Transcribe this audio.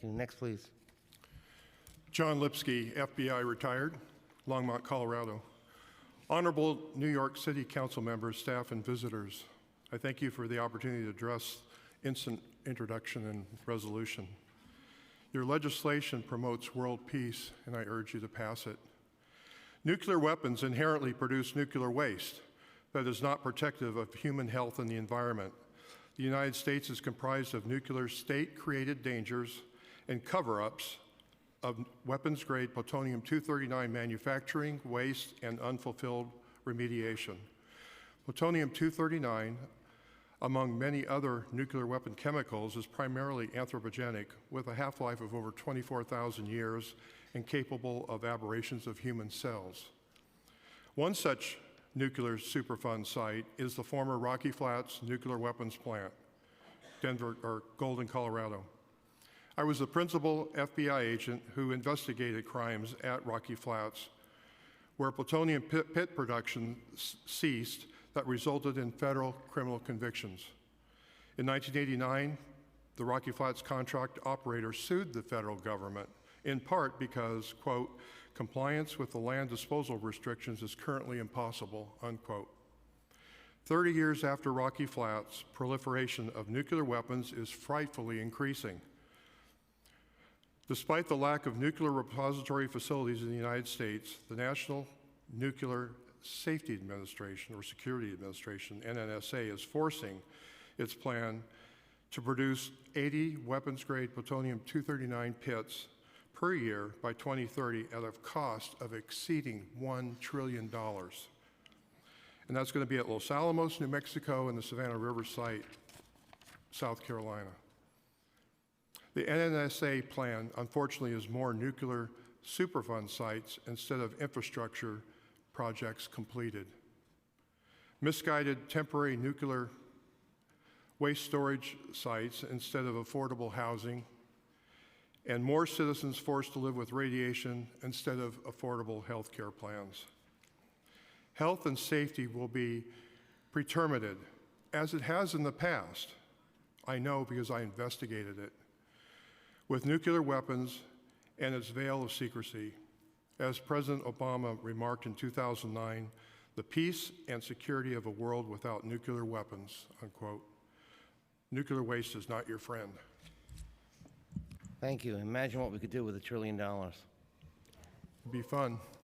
Next, please. Jon Lipsky, FBI retired, Longmont, Colorado. Honorable New York City Council members, staff, and visitors, I thank you for the opportunity to address instant introduction and resolution. Your legislation promotes world peace, and I urge you to pass it. Nuclear weapons inherently produce nuclear waste that is not protective of human health and the environment. The United States is comprised of nuclear state-created dangers and cover-ups of weapons-grade plutonium-239 manufacturing, waste, and unfulfilled remediation. Plutonium-239, among many other nuclear weapon chemicals, is primarily anthropogenic, with a half-life of over 24,000 years and capable of aberrations of human cells. One such nuclear Superfund site is the former Rocky Flats Nuclear Weapons Plant, Golden, Colorado. I was the principal FBI agent who investigated crimes at Rocky Flats, where plutonium pit production ceased that resulted in federal criminal convictions. In 1989, the Rocky Flats contract operator sued the federal government, in part because, quote, compliance with the land disposal restrictions is currently impossible, unquote. 30 years after Rocky Flats, proliferation of nuclear weapons is frightfully increasing. Despite the lack of nuclear repository facilities in the United States, the National Nuclear Safety Administration, or Security Administration, NNSA, is forcing its plan to produce 80 weapons-grade plutonium-239 pits per year by 2030 at a cost of exceeding $1 trillion. And that's going to be at Los Alamos, New Mexico, and the Savannah River site, South Carolina. The NNSA plan, unfortunately, is more nuclear Superfund sites instead of infrastructure projects completed. Misguided temporary nuclear waste storage sites instead of affordable housing, and more citizens forced to live with radiation instead of affordable health care plans. Health and safety will be pretermitted, as it has in the past. I know because I investigated it. With nuclear weapons and its veil of secrecy. As President Obama remarked in 2009, the peace and security of a world without nuclear weapons, unquote. Nuclear waste is not your friend. Thank you. Imagine what we could do with $1 trillion. It'd be fun.